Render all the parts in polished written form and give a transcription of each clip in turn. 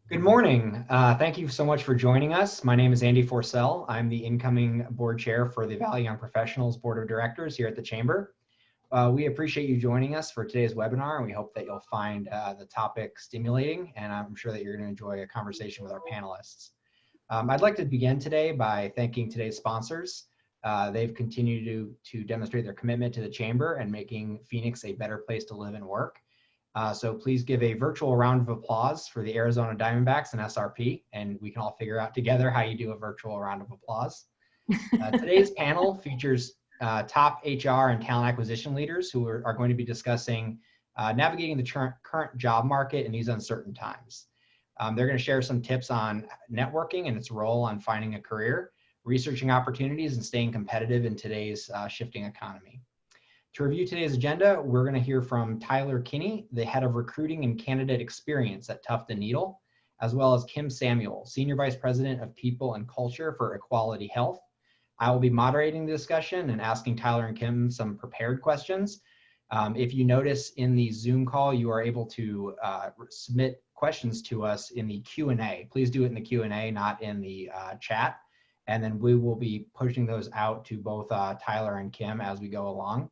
Good morning. Thank you so much for joining us. My name is Andy Forcell. I'm the incoming board chair for the Valley Young Professionals Board of Directors here at the Chamber. We appreciate you joining us for today's webinar, and we hope that you'll find the topic stimulating, and I'm sure that you're going to enjoy a conversation with our panelists. I'd like to begin today by thanking today's sponsors. They've continued to demonstrate their commitment to the Chamber and making Phoenix a better place to live and work. So please give a virtual round of applause for the Arizona Diamondbacks and SRP, and we can all figure out together how you do a virtual round of applause. Today's panel features top HR and talent acquisition leaders who are going to be discussing navigating the current job market in these uncertain times. They're going to share some tips on networking and its role on finding a career, researching opportunities, and staying competitive in today's shifting economy. To review today's agenda, we're going to hear from Tyler Kinney, the head of recruiting and candidate experience at Tuft and Needle, as well as Kim Samuel, senior vice president of people and culture for Equality Health. I will be moderating the discussion and asking Tyler and Kim some prepared questions. If you notice in the Zoom call, you are able to submit questions to us in the Q&A. Please do it in the Q&A, not in the chat. And then we will be pushing those out to both Tyler and Kim as we go along.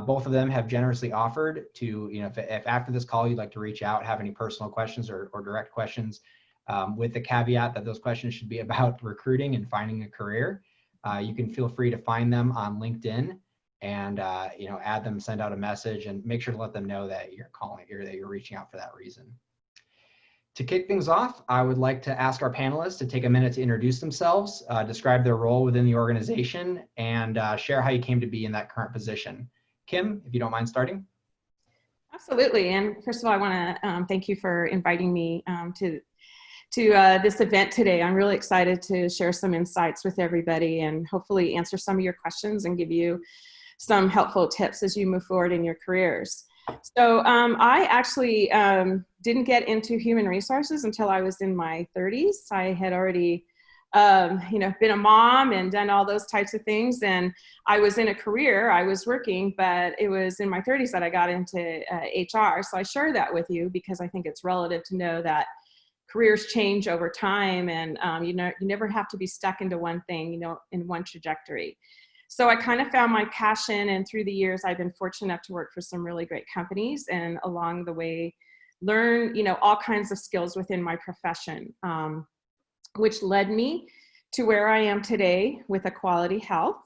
Both of them have generously offered to, if after this call you'd like to reach out, have any personal questions or direct questions, with the caveat that those questions should be about recruiting and finding a career. You can feel free to find them on LinkedIn and add them, send out a message, and make sure to let them know that you're calling or that you're reaching out for that reason. To kick things off, I would like to ask our panelists to take a minute to introduce themselves, describe their role within the organization, and share how you came to be in that current position. Kim, if you don't mind starting. Absolutely. And first of all, I want to thank you for inviting me to this event today. I'm really excited to share some insights with everybody and hopefully answer some of your questions and give you some helpful tips as you move forward in your careers. So I actually didn't get into human resources until I was in my 30s. I had already been a mom and done all those types of things. And I was in a career, I was working, but it was in my 30s that I got into HR. So I share that with you because I think it's relative to know that careers change over time, and you never have to be stuck into one thing, in one trajectory. So I kind of found my passion, and through the years, I've been fortunate enough to work for some really great companies, and along the way, learn, all kinds of skills within my profession. Which led me to where I am today with Equality Health.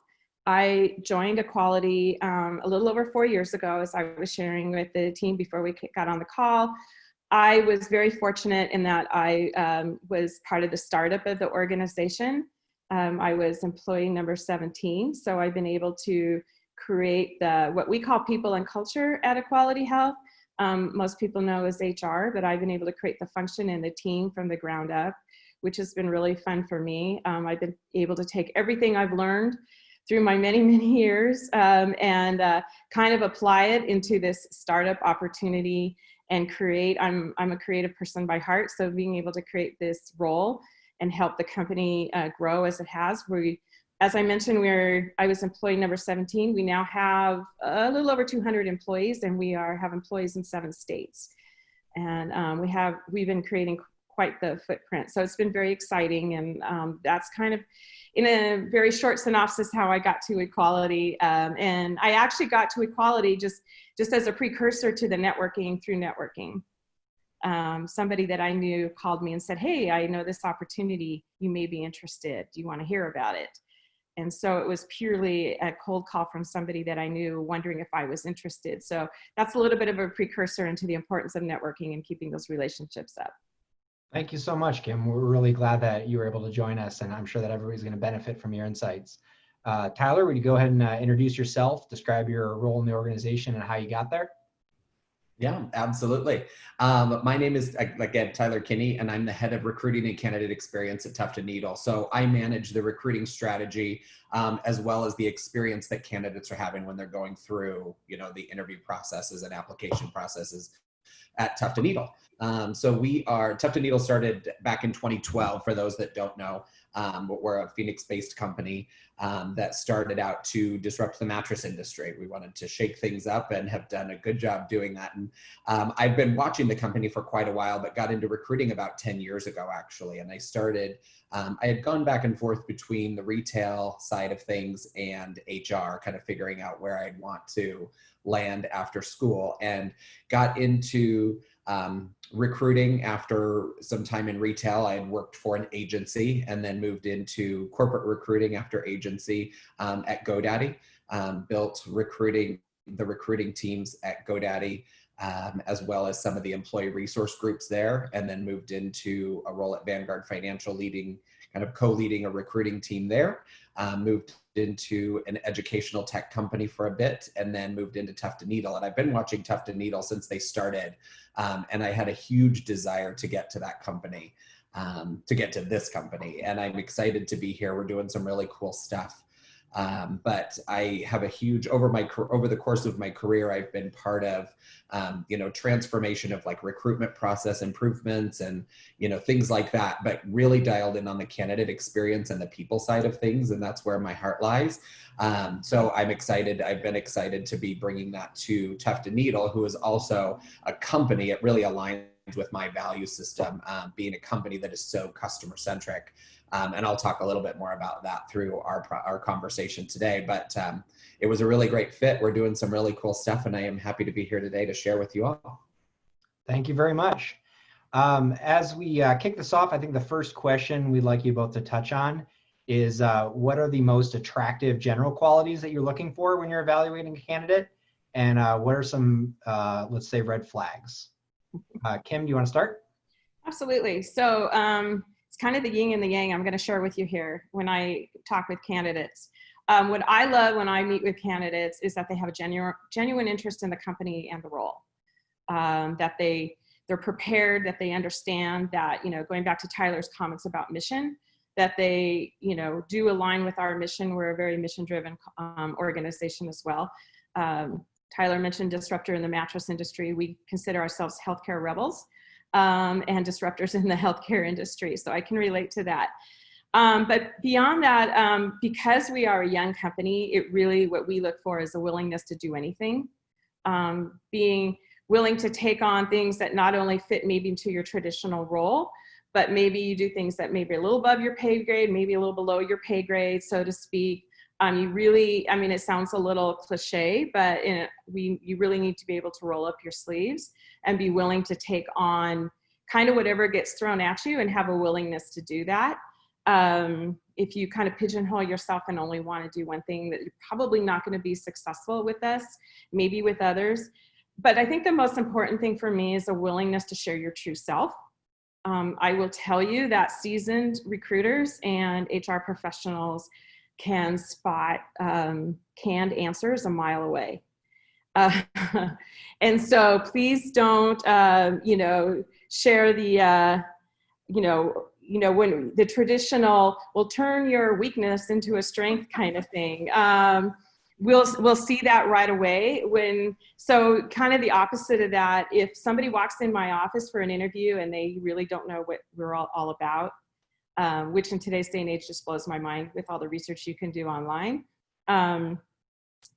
I joined Equality a little over 4 years ago, as I was sharing with the team before we got on the call. I was very fortunate in that I was part of the startup of the organization. I was employee number 17, so I've been able to create what we call people and culture at Equality Health. Most people know as HR, but I've been able to create the function and the team from the ground up, which has been really fun for me. I've been able to take everything I've learned through my many, many years and kind of apply it into this startup opportunity and create. I'm a creative person by heart, so being able to create this role and help the company grow as it has. As I mentioned, I was employee number 17. We now have a little over 200 employees, and we have employees in 7 states. And we've been creating quite the footprint. So it's been very exciting, and that's kind of, in a very short synopsis, how I got to Equality. And I actually got to Equality just as a precursor to the networking through networking. Somebody that I knew called me and said, "Hey, I know this opportunity. You may be interested. Do you want to hear about it?" And so it was purely a cold call from somebody that I knew, wondering if I was interested. So that's a little bit of a precursor into the importance of networking and keeping those relationships up. Thank you so much, Kim. We're really glad that you were able to join us, and I'm sure that everybody's going to benefit from your insights. Tyler, would you go ahead and introduce yourself, describe your role in the organization and how you got there? Yeah, absolutely. My name is, again, Tyler Kinney, and I'm the head of recruiting and candidate experience at Tuft and Needle. So I manage the recruiting strategy as well as the experience that candidates are having when they're going through, the interview processes and application processes at Tuft and Needle. So Tuft and Needle started back in 2012, for those that don't know. We're a Phoenix-based company that started out to disrupt the mattress industry. We wanted to shake things up and have done a good job doing that. And I've been watching the company for quite a while, but got into recruiting about 10 years ago, actually. And I started, I had gone back and forth between the retail side of things and HR, kind of figuring out where I'd want to land after school, and got into recruiting after some time in retail. I had worked for an agency and then moved into corporate recruiting after agency at GoDaddy. Built the recruiting teams at GoDaddy, as well as some of the employee resource groups there, and then moved into a role at Vanguard Financial, co-leading a recruiting team there. Moved into an educational tech company for a bit, and then moved into Tuft & Needle. And I've been watching Tuft & Needle since they started. And I had a huge desire to get to that company, to get to this company. And I'm excited to be here. We're doing some really cool stuff. But I have a huge, over the course of my career, I've been part of, transformation of like recruitment process improvements and, things like that, but really dialed in on the candidate experience and the people side of things. And that's where my heart lies. So I'm excited. I've been excited to be bringing that to Tuft & Needle, who is also a company. It really aligns with my value system, being a company that is so customer centric. And I'll talk a little bit more about that through our conversation today. But it was a really great fit. We're doing some really cool stuff, and I am happy to be here today to share with you all. Thank you very much. As we kick this off, I think the first question we'd like you both to touch on is what are the most attractive general qualities that you're looking for when you're evaluating a candidate? And what are some, let's say, red flags? Kim, do you want to start? Absolutely. So it's kind of the yin and the yang I'm going to share with you here when I talk with candidates. What I love when I meet with candidates is that they have a genuine interest in the company and the role, that they're prepared, that they understand that, going back to Tyler's comments about mission, that they, do align with our mission. We're a very mission-driven organization as well. Tyler mentioned disruptor in the mattress industry. We consider ourselves healthcare rebels and disruptors in the healthcare industry. So I can relate to that. But beyond that, because we are a young company, what we look for is a willingness to do anything, being willing to take on things that not only fit maybe into your traditional role, but maybe you do things that maybe a little above your pay grade, maybe a little below your pay grade, so to speak. It sounds a little cliche, but you really need to be able to roll up your sleeves and be willing to take on kind of whatever gets thrown at you and have a willingness to do that. If you kind of pigeonhole yourself and only want to do one thing, that you're probably not going to be successful with us, maybe with others. But I think the most important thing for me is a willingness to share your true self. I will tell you that seasoned recruiters and HR professionals can spot canned answers a mile away. And so please don't, share the, when the traditional will turn your weakness into a strength kind of thing. We'll see that right away. So kind of the opposite of that, if somebody walks in my office for an interview and they really don't know what we're all about, which in today's day and age just blows my mind with all the research you can do online. And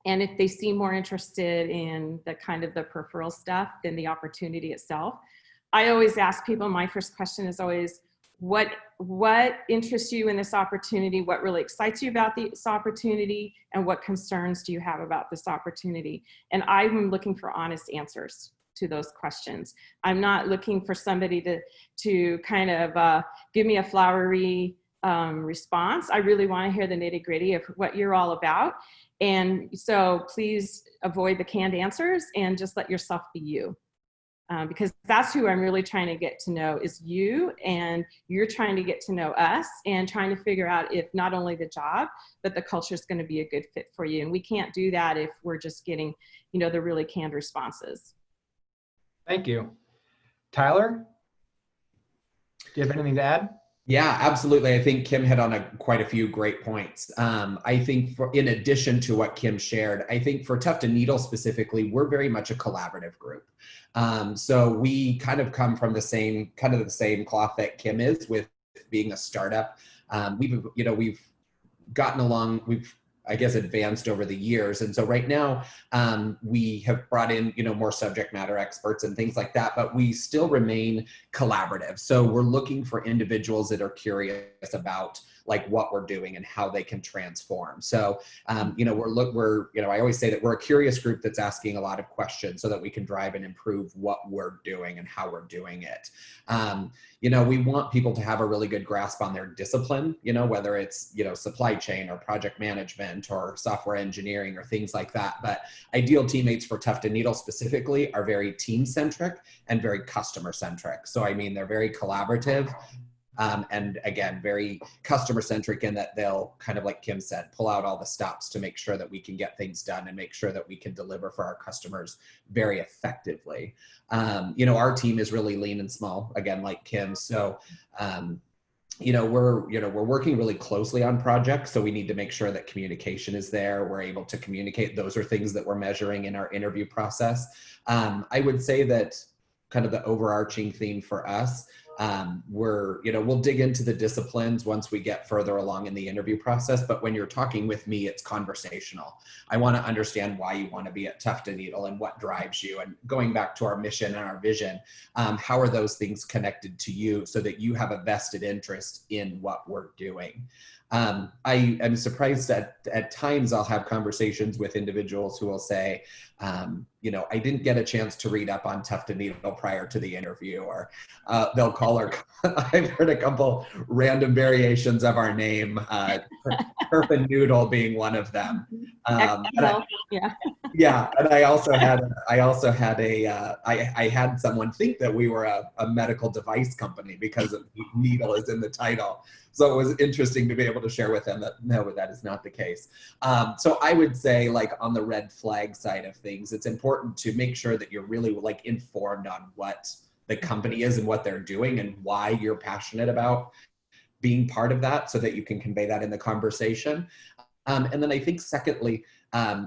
if they seem more interested in the kind of the peripheral stuff than the opportunity itself, I always ask people, my first question is always, what interests you in this opportunity? What really excites you about this opportunity? And what concerns do you have about this opportunity? And I'm looking for honest answers to those questions. I'm not looking for somebody to kind of give me a flowery response. I really want to hear the nitty gritty of what you're all about. And so please avoid the canned answers and just let yourself be you. Because that's who I'm really trying to get to know is you, and you're trying to get to know us and trying to figure out if not only the job, but the culture is going to be a good fit for you. And we can't do that if we're just getting, the really canned responses. Thank you. Tyler, do you have anything to add? Yeah, absolutely. I think Kim hit on quite a few great points. I think in addition to what Kim shared, I think for Tuft & Needle specifically, we're very much a collaborative group. So we kind of come from the same cloth that Kim is, with being a startup. we've gotten along, we've, I guess, advanced over the years. And so right now we have brought in, more subject matter experts and things like that, but we still remain collaborative. So we're looking for individuals that are curious about like what we're doing and how they can transform. So, I always say that we're a curious group that's asking a lot of questions so that we can drive and improve what we're doing and how we're doing it. We want people to have a really good grasp on their discipline, whether it's, supply chain or project management or software engineering or things like that. But ideal teammates for Tuft and Needle specifically are very team centric and very customer centric. So, they're very collaborative. And again, very customer centric in that they'll kind of, like Kim said, pull out all the stops to make sure that we can get things done and make sure that we can deliver for our customers very effectively. Our team is really lean and small, again, like Kim. So, we're working really closely on projects. So we need to make sure that communication is there. We're able to communicate. Those are things that we're measuring in our interview process. I would say that kind of the overarching theme for us, we'll dig into the disciplines once we get further along in the interview process. But when you're talking with me, it's conversational. I want to understand why you want to be at Tuft and Needle and what drives you. And going back to our mission and our vision, how are those things connected to you so that you have a vested interest in what we're doing? I am surprised at times I'll have conversations with individuals who will say, I didn't get a chance to read up on Tuft and Needle prior to the interview, or they'll call her. I've heard a couple random variations of our name, Turf and Noodle being one of them. Yeah, and I had someone think that we were a medical device company because of needle is in the title. So it was interesting to be able to share with them that no, that is not the case. So I would say, like, on the red flag side of things, it's important to make sure that you're really like informed on what the company is and what they're doing and why you're passionate about being part of that so that you can convey that in the conversation. And then I think secondly,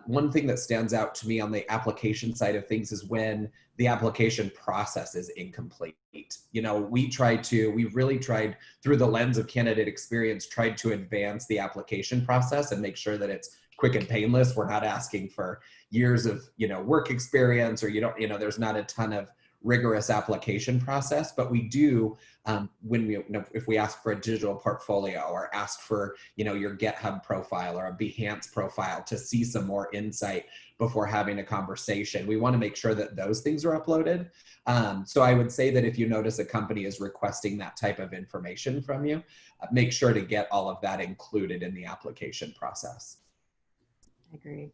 one thing that stands out to me on the application side of things is when the application process is incomplete. We really tried through the lens of candidate experience, tried to advance the application process and make sure that it's quick and painless. We're not asking for years of, work experience, or there's not a ton of rigorous application process, but we do if we ask for a digital portfolio or ask for your GitHub profile or a Behance profile to see some more insight before having a conversation. We want to make sure that those things are uploaded. So I would say that if you notice a company is requesting that type of information from you, make sure to get all of that included in the application process. I agree.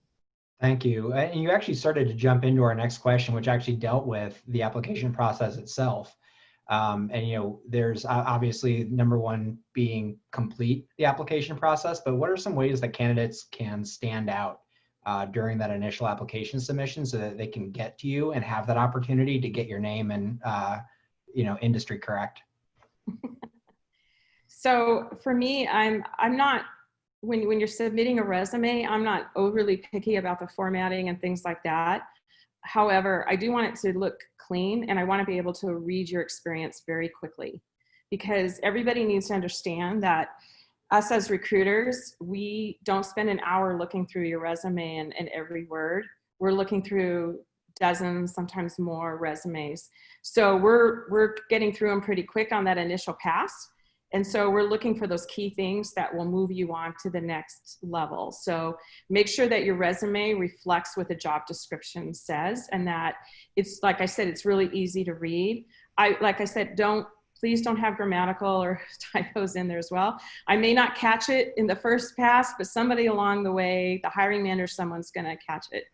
Thank you. And you actually started to jump into our next question, which actually dealt with the application process itself. There's obviously number one being complete the application process, but what are some ways that candidates can stand out during that initial application submission so that they can get to you and have that opportunity to get your name and, industry correct? So for me, I'm not, when you're submitting a resume, I'm not overly picky about the formatting and things like that. However, I do want it to look clean, and I want to be able to read your experience very quickly, because everybody needs to understand that us as recruiters, we don't spend an hour looking through your resume and every word. We're looking through dozens, sometimes more resumes. So we're getting through them pretty quick on that initial pass. And so we're looking for those key things that will move you on to the next level. So make sure that your resume reflects what the job description says, and that it's, like I said, it's really easy to read. Please don't have grammatical or typos in there as well. I may not catch it in the first pass, but somebody along the way, the hiring manager, someone's gonna catch it.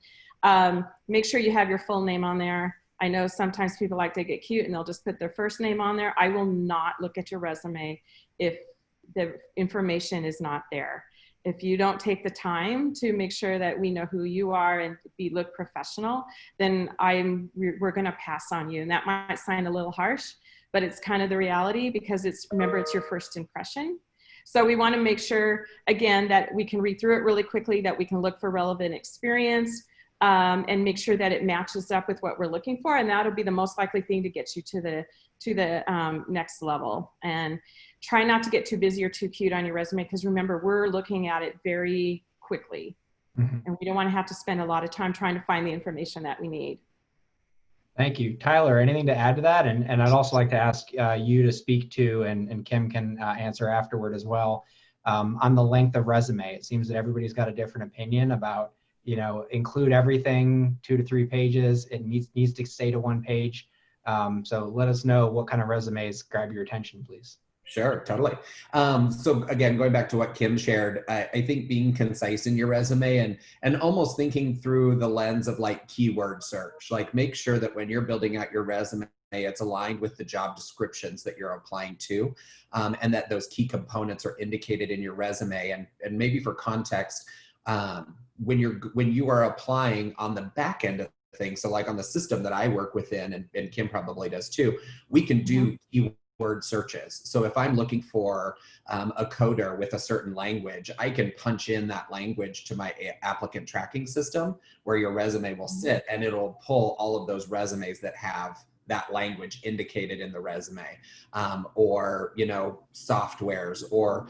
Make sure you have your full name on there. I know sometimes people like to get cute and they'll just put their first name on there. I will not look at your resume if the information is not there. If you don't take the time to make sure that we know who you are and look professional, then we're gonna pass on you. And that might sound a little harsh, but it's kind of the reality, because remember, it's your first impression. So we wanna make sure, again, that we can read through it really quickly, that we can look for relevant experience. and make sure that it matches up with what we're looking for. And that'll be the most likely thing to get you to the next level. And try not to get too busy or too cute on your resume, because remember, we're looking at it very quickly. And we don't want to have to spend a lot of time trying to find the information that we need. Thank you. Tyler, anything to add to that? And I'd also like to ask you to speak to, and Kim can answer afterward as well, on the length of resume. It seems that everybody's got a different opinion about, include everything 2 to 3 pages. It needs to stay to 1 page. So let us know what kind of resumes grab your attention, please. Sure, totally. So again, going back to what Kim shared, I think being concise in your resume and almost thinking through the lens of like keyword search, like make sure that when you're building out your resume, it's aligned with the job descriptions that you're applying to, and that those key components are indicated in your resume. And maybe for context, when you are applying on the back end of things, so like on the system that I work within, and Kim probably does too, we can do keyword searches. So if I'm looking for a coder with a certain language, I can punch in that language to my applicant tracking system where your resume will sit, and it'll pull all of those resumes that have that language indicated in the resume, or softwares, or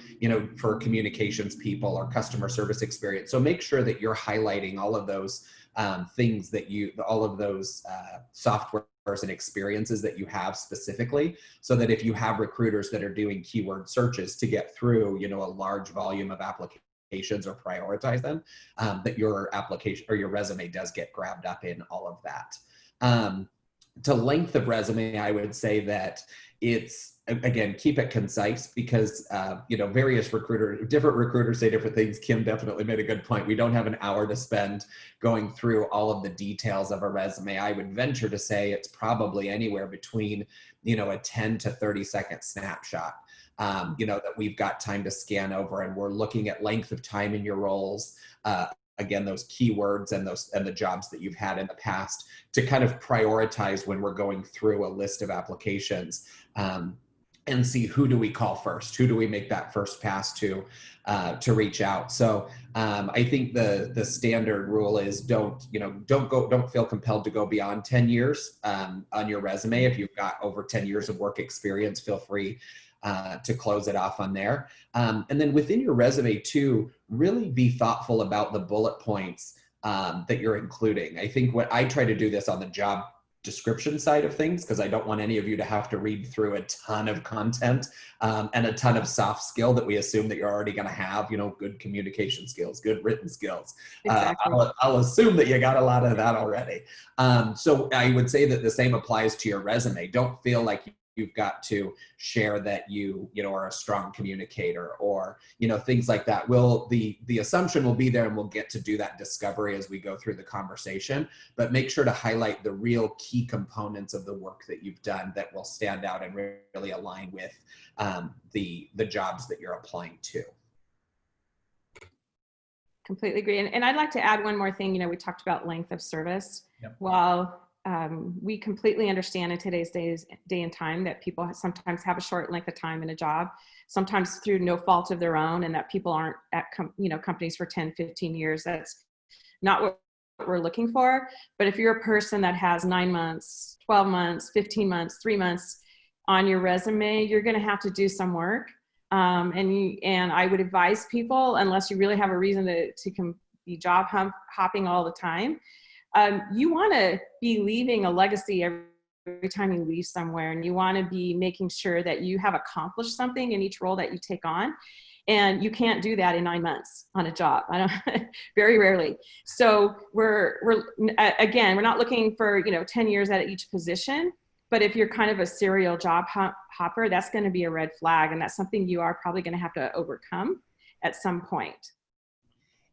for communications people or customer service experience. So make sure that you're highlighting all of those things that all of those software and experiences that you have specifically, so that if you have recruiters that are doing keyword searches to get through, a large volume of applications or prioritize them, that your application or your resume does get grabbed up in all of that. To length of resume, I would say that it's, again, keep it concise, because different recruiters say different things. Kim definitely made a good point. We don't have an hour to spend going through all of the details of a resume. I would venture to say it's probably anywhere between a 10 to 30 second snapshot, that we've got time to scan over, and we're looking at length of time in your roles, again, those keywords and the jobs that you've had in the past, to kind of prioritize when we're going through a list of applications, and see who do we call first, who do we make that first pass to reach out. So I think the standard rule is don't feel compelled to go beyond 10 years on your resume. If you've got over 10 years of work experience, feel free to close it off on there. And then within your resume too, really be thoughtful about the bullet points that you're including. I think what I try to do this on the job description side of things, because I don't want any of you to have to read through a ton of content and a ton of soft skill that we assume that you're already going to have, good communication skills, good written skills. Exactly. I'll assume that you got a lot of that already. So I would say that the same applies to your resume. Don't feel like you've got to share that you are a strong communicator, or things like that. The assumption will be there, and we'll get to do that discovery as we go through the conversation, but make sure to highlight the real key components of the work that you've done that will stand out and really align with the jobs that you're applying to. Completely agree. And I'd like to add one more thing. We talked about length of service. Yep. While we completely understand in today's day and time that people sometimes have a short length of time in a job, sometimes through no fault of their own, and that people aren't at companies for 10, 15 years. That's not what we're looking for. But if you're a person that has 9 months, 12 months, 15 months, 3 months on your resume, you're going to have to do some work. And I would advise people, unless you really have a reason to be job hopping all the time, you want to be leaving a legacy every time you leave somewhere, and you want to be making sure that you have accomplished something in each role that you take on. And you can't do that in 9 months on a job. Very rarely. So we're not looking for 10 years at each position. But if you're kind of a serial job hopper, that's going to be a red flag, and that's something you are probably going to have to overcome at some point.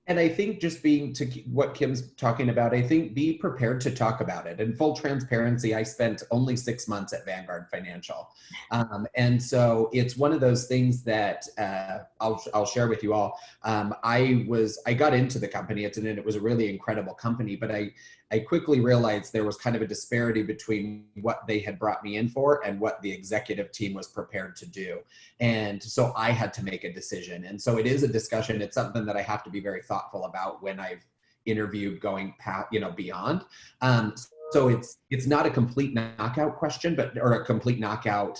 And I think just being to what Kim's talking about, I think be prepared to talk about it. In full transparency, I spent only 6 months at Vanguard Financial. And so it's one of those things that I'll share with you all. I got into the company, it was a really incredible company, but I quickly realized there was kind of a disparity between what they had brought me in for and what the executive team was prepared to do. And so I had to make a decision. And so it is a discussion. It's something that I have to be very thoughtful about when I've interviewed going past, beyond. So it's not a complete knockout question, or a complete knockout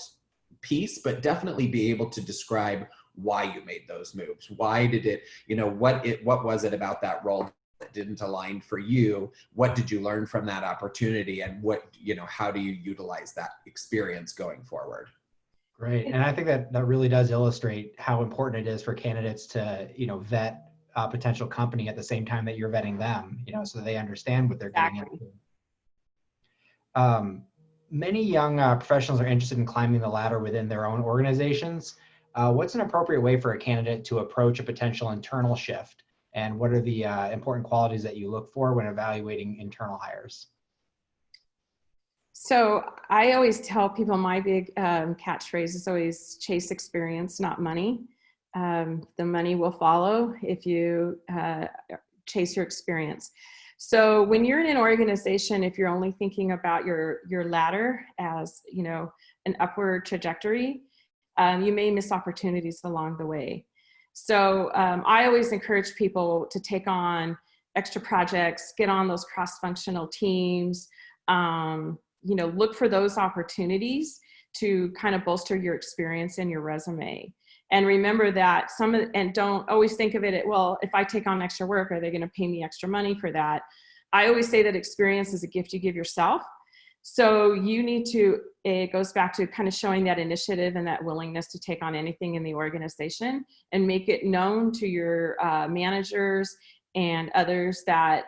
piece, but definitely be able to describe why you made those moves. Why did it, what was it about that role that didn't align for you? What did you learn from that opportunity? And how do you utilize that experience going forward? Great. And I think that really does illustrate how important it is for candidates to, vet a potential company at the same time that you're vetting them, so they understand what they're getting into. Many young professionals are interested in climbing the ladder within their own organizations. What's an appropriate way for a candidate to approach a potential internal shift? And what are the important qualities that you look for when evaluating internal hires? So I always tell people my big catchphrase is always chase experience, not money. The money will follow if you chase your experience. So when you're in an organization, if you're only thinking about your ladder as, an upward trajectory, you may miss opportunities along the way. So I always encourage people to take on extra projects, get on those cross-functional teams, look for those opportunities to kind of bolster your experience in your resume. And remember that and don't always think of it, well, if I take on extra work, are they going to pay me extra money for that? I always say that experience is a gift you give yourself. So you need to, it goes back to kind of showing that initiative and that willingness to take on anything in the organization and make it known to your managers and others that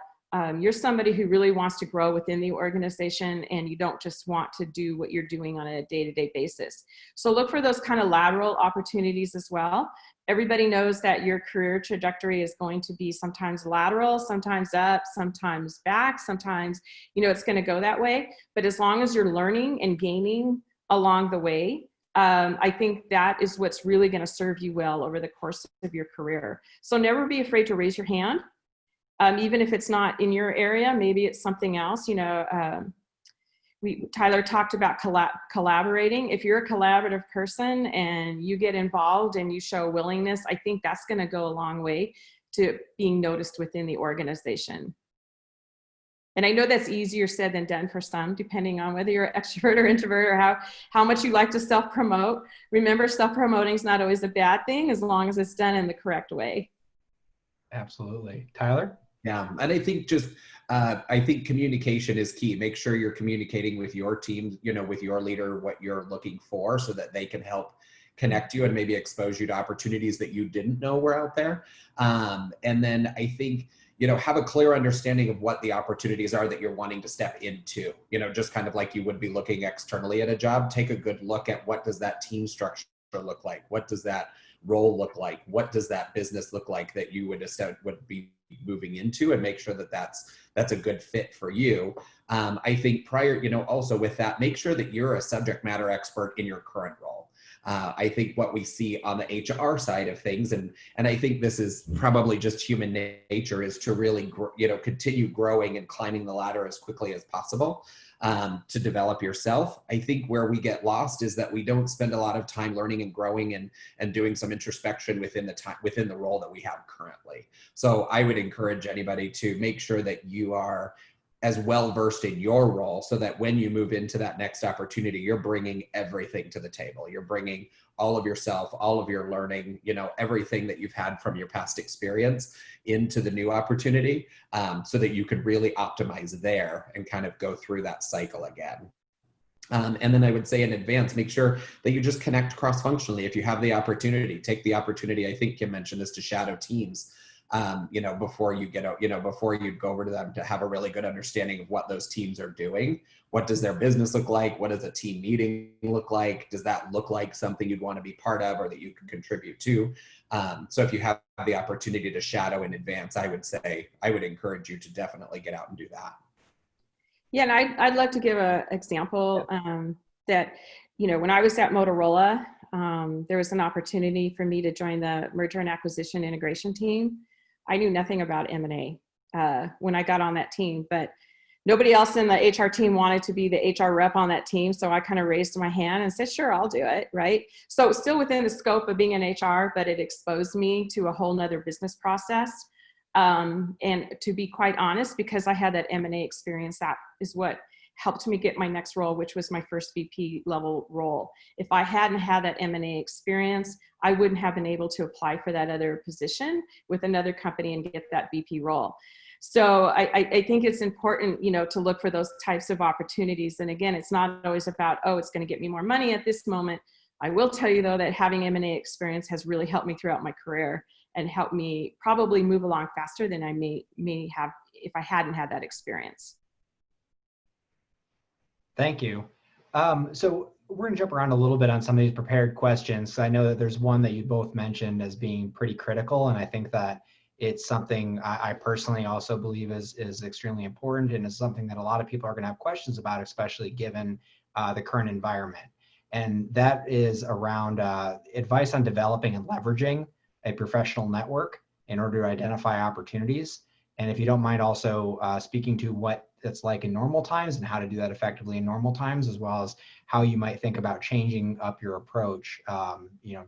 you're somebody who really wants to grow within the organization and you don't just want to do what you're doing on a day-to-day basis. So look for those kind of lateral opportunities as well. Everybody knows that your career trajectory is going to be sometimes lateral, sometimes up, sometimes back, sometimes, it's going to go that way. But as long as you're learning and gaining along the way, I think that is what's really going to serve you well over the course of your career. So never be afraid to raise your hand. Even if it's not in your area, maybe it's something else. Tyler talked about collaborating. If you're a collaborative person and you get involved and you show willingness, I think that's going to go a long way to being noticed within the organization. And I know that's easier said than done for some, depending on whether you're an extrovert or introvert or how much you like to self-promote. Remember, self-promoting is not always a bad thing as long as it's done in the correct way. Absolutely. Tyler? Yeah, and I think communication is key. Make sure you're communicating with your team, with your leader, what you're looking for so that they can help connect you and maybe expose you to opportunities that you didn't know were out there. And then I think, have a clear understanding of what the opportunities are that you're wanting to step into, just kind of like you would be looking externally at a job. Take a good look at what does that team structure look like? What does that role look like? What does that business look like that you would be moving into, and make sure that that's a good fit for you. I think also with that, make sure that you're a subject matter expert in your current role. I think what we see on the HR side of things, and I think this is probably just human nature, is to really continue growing and climbing the ladder as quickly as possible. To develop yourself. I think where we get lost is that we don't spend a lot of time learning and growing and doing some introspection within the role that we have currently. So I would encourage anybody to make sure that you are as well versed in your role so that when you move into that next opportunity, you're bringing everything to the table. You're bringing all of yourself, all of your learning, everything that you've had from your past experience into the new opportunity, so that you could really optimize there and kind of go through that cycle again. And then I would say in advance, make sure that you just connect cross-functionally. If you have the opportunity, take the opportunity. I think Kim mentioned this, to shadow teams. Before you get out, before you go over to them, to have a really good understanding of what those teams are doing. What does their business look like? What does a team meeting look like? Does that look like something you'd want to be part of or that you can contribute to? So if you have the opportunity to shadow in advance, I would encourage you to definitely get out and do that. Yeah, and I'd like to give an example that, when I was at Motorola, there was an opportunity for me to join the merger and acquisition integration team. I knew nothing about M&A when I got on that team, but nobody else in the HR team wanted to be the HR rep on that team. So I kind of raised my hand and said, sure, I'll do it, right? So it's still within the scope of being in HR, but it exposed me to a whole nother business process And to be quite honest, because I had that M&A experience, that is what helped me get my next role, which was my first VP level role. If I hadn't had that M&A experience, I wouldn't have been able to apply for that other position with another company and get that VP role. So I think it's important, to look for those types of opportunities. And again, it's not always about, oh, it's going to get me more money at this moment. I will tell you though that having M&A experience has really helped me throughout my career and helped me probably move along faster than I may have if I hadn't had that experience. Thank you. So we're going to jump around a little bit on some of these prepared questions. I know that there's one that you both mentioned as being pretty critical, and I think that it's something I personally also believe is extremely important, and is something that a lot of people are going to have questions about, especially given the current environment. And that is around advice on developing and leveraging a professional network in order to identify opportunities. And if you don't mind also speaking to what it's like in normal times and how to do that effectively in normal times, as well as how you might think about changing up your approach,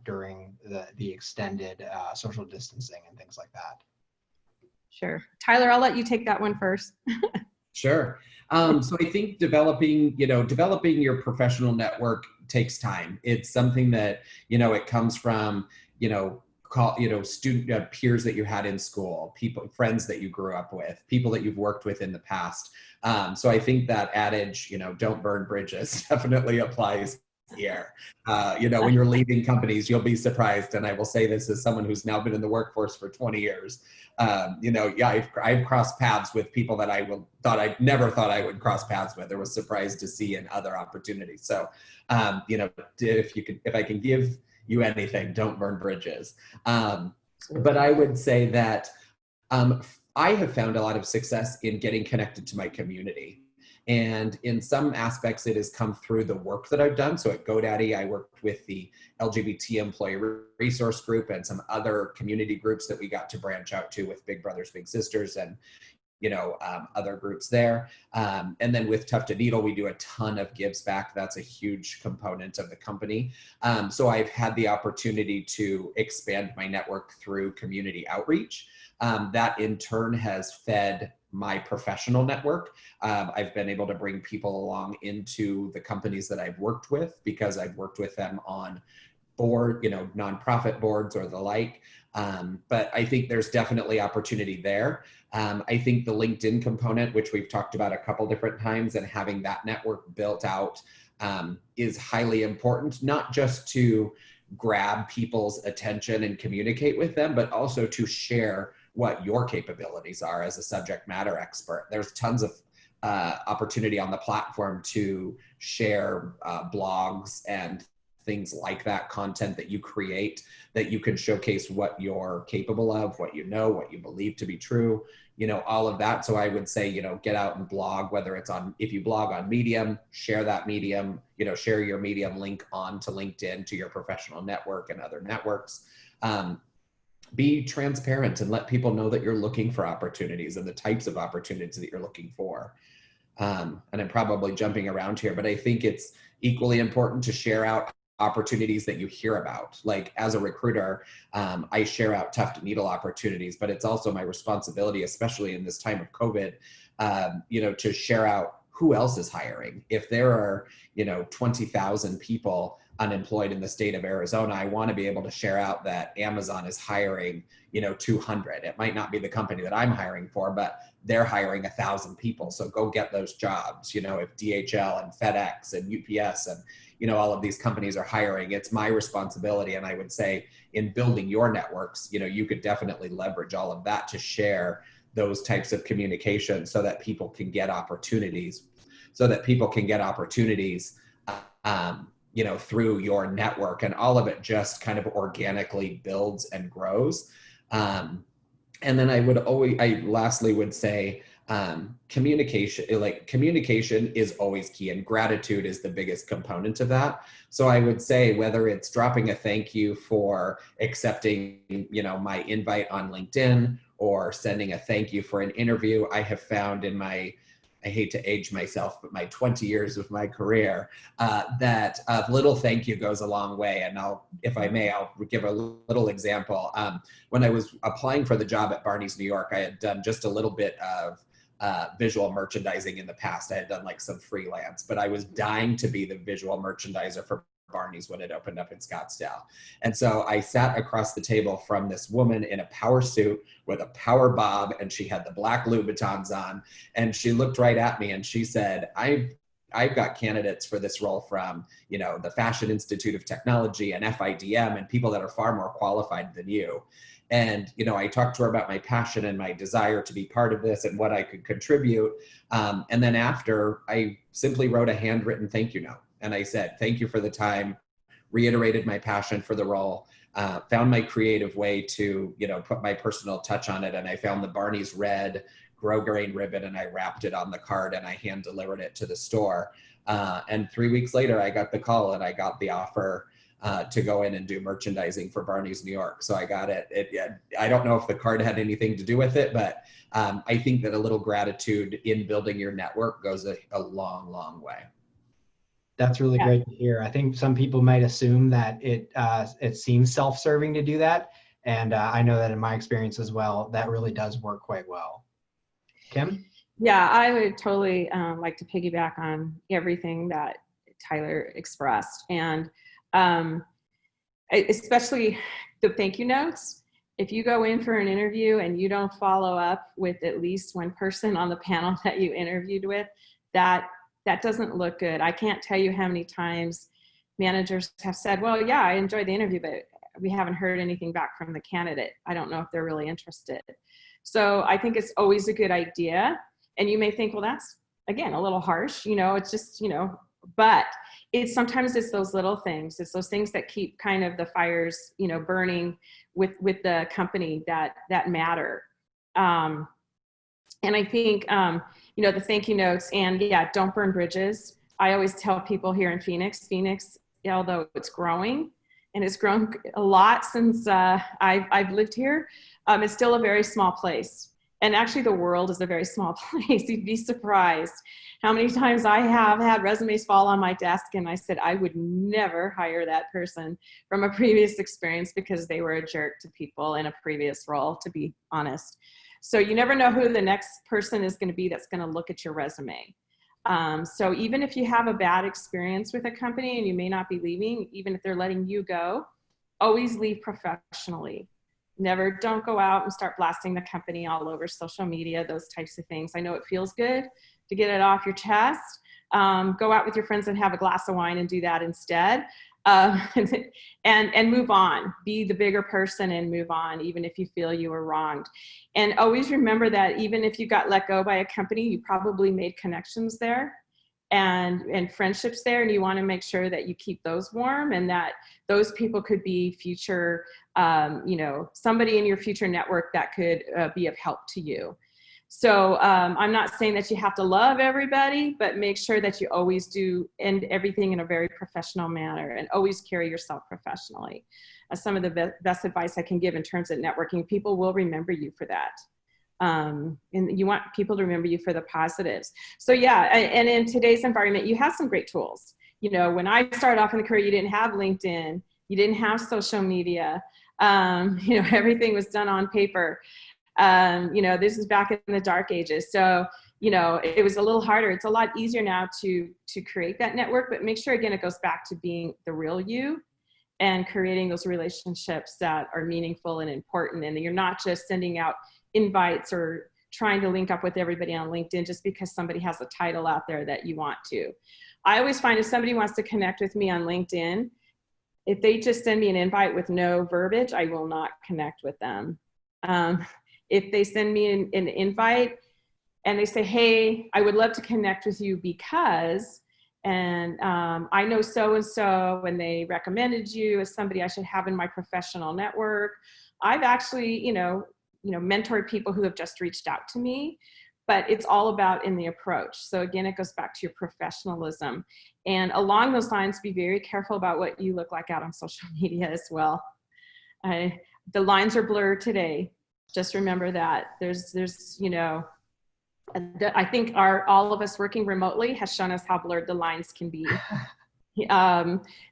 during the extended social distancing and things like that. Sure. Tyler, I'll let you take that one first. Sure. So I think developing your professional network takes time. It's something that, it comes from, student peers that you had in school, friends that you grew up with, people that you've worked with in the past. So I think that adage, don't burn bridges, definitely applies here. When you're leaving companies, you'll be surprised. And I will say this as someone who's now been in the workforce for 20 years. I've crossed paths with people that I never thought I would cross paths with, or was surprised to see in other opportunities. So, if I can give you anything, don't burn bridges. But I would say that I have found a lot of success in getting connected to my community. And in some aspects, it has come through the work that I've done. So at GoDaddy, I worked with the LGBT employee resource group and some other community groups that we got to branch out to with Big Brothers Big Sisters and other groups there. And then with Tuft and Needle, we do a ton of gives back. That's a huge component of the company. So I've had the opportunity to expand my network through community outreach. That in turn has fed my professional network. I've been able to bring people along into the companies that I've worked with because I've worked with them on board, nonprofit boards or the like. But I think there's definitely opportunity there. I think the LinkedIn component, which we've talked about a couple different times, and having that network built out is highly important, not just to grab people's attention and communicate with them, but also to share what your capabilities are as a subject matter expert. There's tons of opportunity on the platform to share blogs and things like that, content that you create, that you can showcase what you're capable of, what you know, what you believe to be true, all of that. So I would say, get out and blog, whether it's if you blog on Medium, share that Medium, share your Medium link onto LinkedIn to your professional network and other networks. Be transparent and let people know that you're looking for opportunities and the types of opportunities that you're looking for. And I'm probably jumping around here, but I think it's equally important to share out opportunities that you hear about. Like as a recruiter, I share out Tuft and Needle opportunities, but it's also my responsibility, especially in this time of COVID, to share out who else is hiring. If there are, 20,000 people unemployed in the state of Arizona, I want to be able to share out that Amazon is hiring, 200. It might not be the company that I'm hiring for, but they're hiring 1,000 people. So go get those jobs. If DHL and FedEx and UPS and, all of these companies are hiring, it's my responsibility. And I would say in building your networks, you could definitely leverage all of that to share those types of communication so that people can get opportunities, through your network, and all of it just kind of organically builds and grows. And then I lastly would say, communication is always key, and gratitude is the biggest component of that. So I would say whether it's dropping a thank you for accepting, my invite on LinkedIn, or sending a thank you for an interview, I have found in my I hate to age myself, but my 20 years of my career, that a little thank you goes a long way. And if I may, I'll give a little example. When I was applying for the job at Barney's New York, I had done just a little bit of visual merchandising in the past. I had done like some freelance, but I was dying to be the visual merchandiser for Barney's when it opened up in Scottsdale. And so I sat across the table from this woman in a power suit with a power bob, and she had the black Louboutins on, and she looked right at me and she said, I've got candidates for this role from, you know, the Fashion Institute of Technology and FIDM and people that are far more qualified than you. And, you know, I talked to her about my passion and my desire to be part of this and what I could contribute. And then after, I simply wrote a handwritten thank you note. And I said, thank you for the time, reiterated my passion for the role, found my creative way to, you know, put my personal touch on it. And I found the Barney's red grosgrain ribbon and I wrapped it on the card and I hand delivered it to the store. And 3 weeks later, I got the call and I got the offer to go in and do merchandising for Barney's New York. So I got it. I don't know if the card had anything to do with it, but I think that a little gratitude in building your network goes a long, long way. That's really great to hear. I think some people might assume that it seems self-serving to do that. And I know that in my experience as well, that really does work quite well. Kim? Yeah, I would totally like to piggyback on everything that Tyler expressed. And especially the thank you notes. If you go in for an interview and you don't follow up with at least one person on the panel that you interviewed with, that doesn't look good. I can't tell you how many times managers have said, well, yeah, I enjoyed the interview, but we haven't heard anything back from the candidate. I don't know if they're really interested. So I think it's always a good idea. And you may think, well, that's, again, a little harsh, you know, it's just, you know, but sometimes it's those little things. It's those things that keep kind of the fires, you know, burning with the company that matter. And I think, you know, the thank you notes, and yeah, don't burn bridges. I always tell people here in Phoenix, although it's growing, and it's grown a lot since I've lived here, it's still a very small place. And actually the world is a very small place. You'd be surprised how many times I have had resumes fall on my desk and I said, I would never hire that person from a previous experience because they were a jerk to people in a previous role, to be honest. So you never know who the next person is going to be that's going to look at your resume. So even if you have a bad experience with a company and you may not be leaving, even if they're letting you go, always leave professionally. Don't go out and start blasting the company all over social media, those types of things. I know it feels good to get it off your chest. Go out with your friends and have a glass of wine and do that instead. And move on. Be the bigger person and move on, even if you feel you were wronged. And always remember that even if you got let go by a company, you probably made connections there and friendships there, and you want to make sure that you keep those warm and that those people could be future, you know, somebody in your future network that could be of help to you. So I'm not saying that you have to love everybody, but make sure that you always do end everything in a very professional manner and always carry yourself professionally. Some of the best advice I can give in terms of networking, people will remember you for that. And you want people to remember you for the positives. So yeah, and in today's environment, you have some great tools. You know, when I started off in the career, you didn't have LinkedIn, you didn't have social media. You know, everything was done on paper. You know, this is back in the dark ages. So, you know, it was a little harder. It's a lot easier now to create that network, but make sure, again, it goes back to being the real you and creating those relationships that are meaningful and important. And you're not just sending out invites or trying to link up with everybody on LinkedIn just because somebody has a title out there that you want to. I always find if somebody wants to connect with me on LinkedIn, if they just send me an invite with no verbiage, I will not connect with them. If they send me an invite and they say, hey, I would love to connect with you because, and I know so-and-so, and they recommended you as somebody I should have in my professional network. I've actually, you know, mentored people who have just reached out to me, but it's all about in the approach. So again, it goes back to your professionalism. And along those lines, be very careful about what you look like out on social media as well. The lines are blurred today. Just remember that there's, you know, I think all of us working remotely has shown us how blurred the lines can be.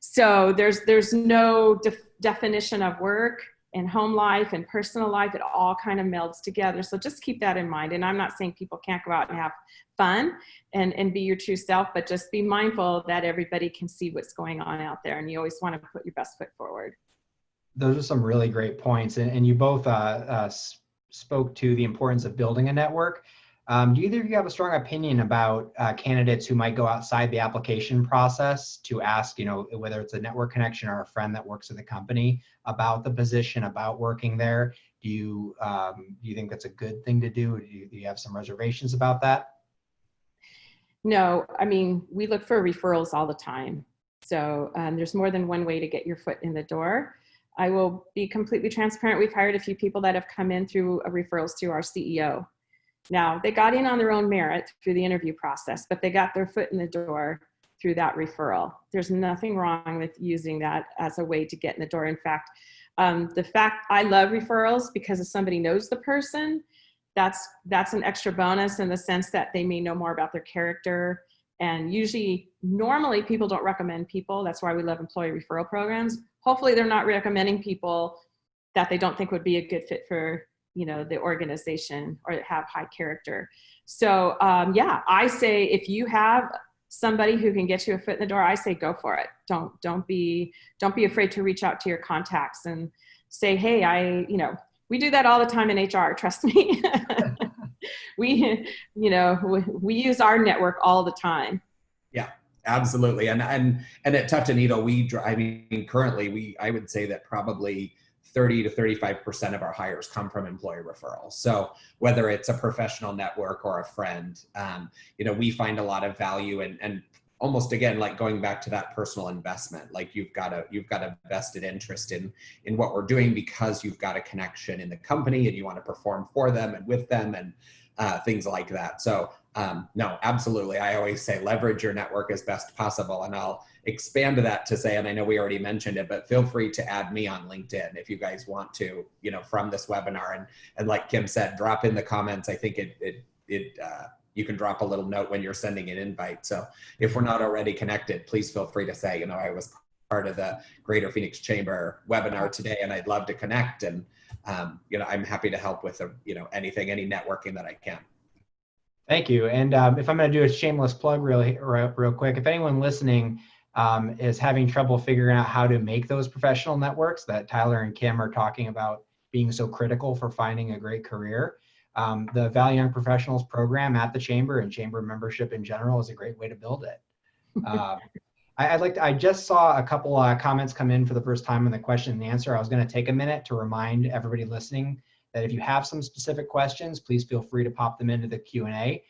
So there's no definition of work and home life and personal life. It all kind of melds together. So just keep that in mind. And I'm not saying people can't go out and have fun and be your true self, but just be mindful that everybody can see what's going on out there. And you always want to put your best foot forward. Those are some really great points. And you both spoke to the importance of building a network. Do either of you have a strong opinion about candidates who might go outside the application process to ask, whether it's a network connection or a friend that works at the company about the position, about working there? Do you think that's a good thing to do? Do you have some reservations about that? No, I mean, we look for referrals all the time. So there's more than one way to get your foot in the door. I will be completely transparent. We've hired a few people that have come in through referrals to our CEO. Now, they got in on their own merit through the interview process, but they got their foot in the door through that referral. There's nothing wrong with using that as a way to get in the door. In fact, I love referrals because if somebody knows the person, that's an extra bonus in the sense that they may know more about their character. And normally people don't recommend people. That's why we love employee referral programs. Hopefully they're not recommending people that they don't think would be a good fit for the organization or have high character. So yeah, I say if you have somebody who can get you a foot in the door, I say go for it. Don't be afraid to reach out to your contacts and say, hey, we do that all the time in HR, trust me. We use our network all the time. Yeah, absolutely. And at Tuft and Needle, currently I would say that probably 30 to 35% of our hires come from employee referrals. So whether it's a professional network or a friend, we find a lot of value and almost, again, like going back to that personal investment, like you've got a vested interest in what we're doing because you've got a connection in the company and you want to perform for them and with them and things like that. So no, absolutely. I always say leverage your network as best possible. And I'll expand to that to say, and I know we already mentioned it, but feel free to add me on LinkedIn if you guys want to, from this webinar. And like Kim said, drop in the comments. I think you can drop a little note when you're sending an invite. So if we're not already connected, please feel free to say, I was part of the Greater Phoenix Chamber webinar today, and I'd love to connect. And, I'm happy to help with, anything, any networking that I can. Thank you. And if I'm going to do a shameless plug real quick, if anyone listening is having trouble figuring out how to make those professional networks that Tyler and Kim are talking about being so critical for finding a great career, the Valley Young Professionals program at the Chamber and Chamber membership in general is a great way to build it. I just saw a couple comments come in for the first time in the question and answer. I was going to take a minute to remind everybody listening that if you have some specific questions, please feel free to pop them into the Q&A.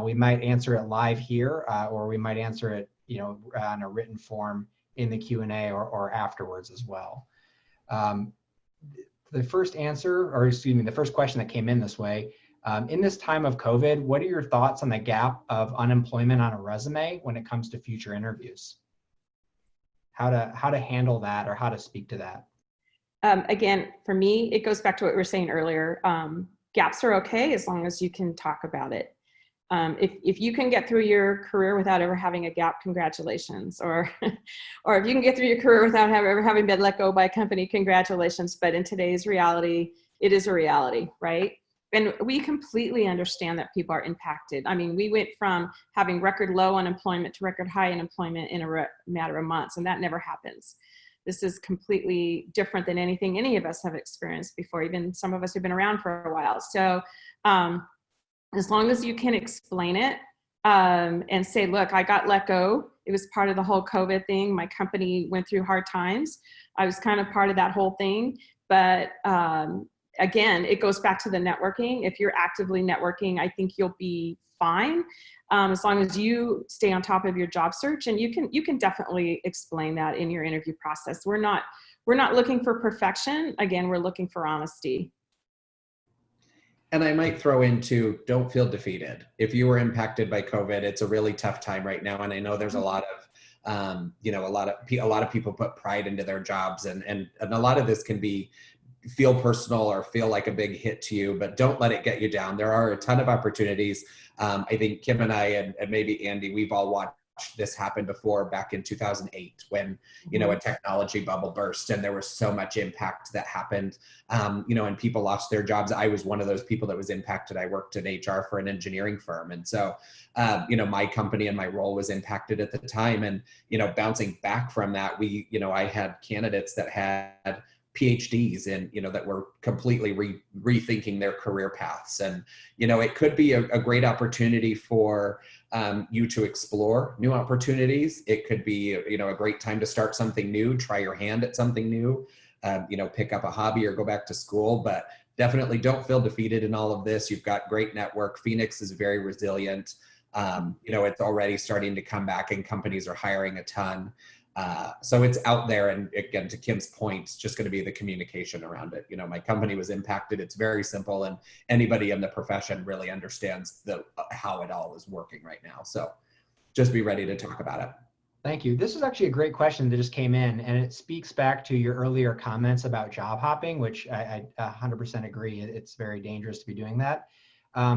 We might answer it live here, or we might answer it, on a written form in the Q&A or afterwards as well. The first question that came in this way, in this time of COVID, what are your thoughts on the gap of unemployment on a resume when it comes to future interviews? How to handle that or how to speak to that? Again, for me, it goes back to what we were saying earlier. Gaps are okay as long as you can talk about it. If you can get through your career without ever having a gap, congratulations. Or if you can get through your career without ever having been let go by a company, congratulations. But in today's reality, it is a reality, right? And we completely understand that people are impacted. I mean, we went from having record low unemployment to record high unemployment in a matter of months, and that never happens. This is completely different than anything any of us have experienced before, even some of us who've been around for a while. So as long as you can explain it and say, look, I got let go. It was part of the whole COVID thing. My company went through hard times. I was kind of part of that whole thing. But again, it goes back to the networking. If you're actively networking, I think you'll be fine. As long as you stay on top of your job search, and you can definitely explain that in your interview process. We're not looking for perfection. Again, we're looking for honesty. And I might throw into, don't feel defeated. If you were impacted by COVID, it's a really tough time right now. And I know there's a lot of, a lot of people put pride into their jobs, and a lot of this can be feel personal or feel like a big hit to you, but don't let it get you down. There are a ton of opportunities. I think Kim and I, and maybe Andy, we've all watched this happen before back in 2008 when, you know, a technology bubble burst and there was so much impact that happened, you know, and people lost their jobs. I was one of those people that was impacted. I worked in HR for an engineering firm. And so, you know, my company and my role was impacted at the time. And, you know, bouncing back from that, you know, I had candidates that had PhDs and, you know, that were completely rethinking their career paths. And, you know, it could be a great opportunity for you to explore new opportunities. It could be, you know, a great time to start something new, try your hand at something new, you know, pick up a hobby or go back to school, but definitely don't feel defeated in all of this. You've got great network. Phoenix is very resilient. You know, it's already starting to come back and companies are hiring a ton. So it's out there. And again, to Kim's point, it's just going to be the communication around it. You know, my company was impacted. It's very simple. And anybody in the profession really understands how it all is working right now. So just be ready to talk about it. Thank you. This is actually a great question that just came in, and it speaks back to your earlier comments about job hopping, which I 100% agree. It's very dangerous to be doing that.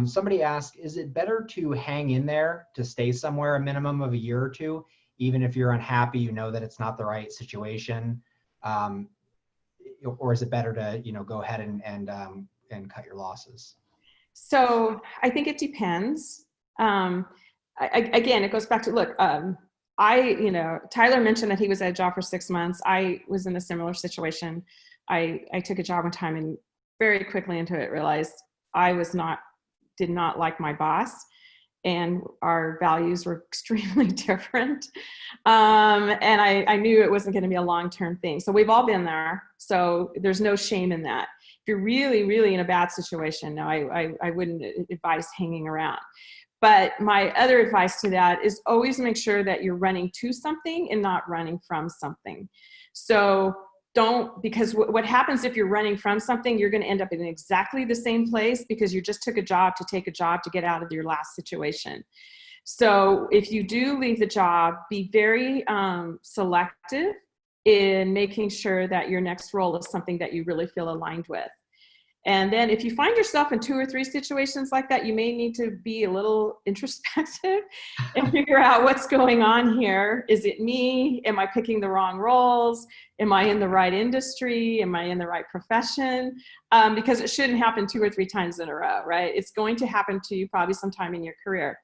Somebody asked, is it better to hang in there to stay somewhere a minimum of a year or two, even if you're unhappy, you know that it's not the right situation, or is it better to, you know, go ahead and cut your losses? So I think it depends. Again, it goes back to, look, you know, Tyler mentioned that he was at a job for 6 months. I was in a similar situation. I took a job one time and very quickly into it realized I did not like my boss, and our values were extremely different. And I knew it wasn't going to be a long-term thing. So we've all been there. So there's no shame in that. If you're really, really in a bad situation, no, I wouldn't advise hanging around. But my other advice to that is always make sure that you're running to something and not running from something. So because what happens if you're running from something, you're going to end up in exactly the same place because you just took a job to take a job to get out of your last situation. So if you do leave the job, be very selective in making sure that your next role is something that you really feel aligned with. And then if you find yourself in 2 or 3 situations like that, you may need to be a little introspective and figure out what's going on here. Is it me? Am I picking the wrong roles? Am I in the right industry? Am I in the right profession? Because it shouldn't happen 2 or 3 times in a row, right? It's going to happen to you probably sometime in your career.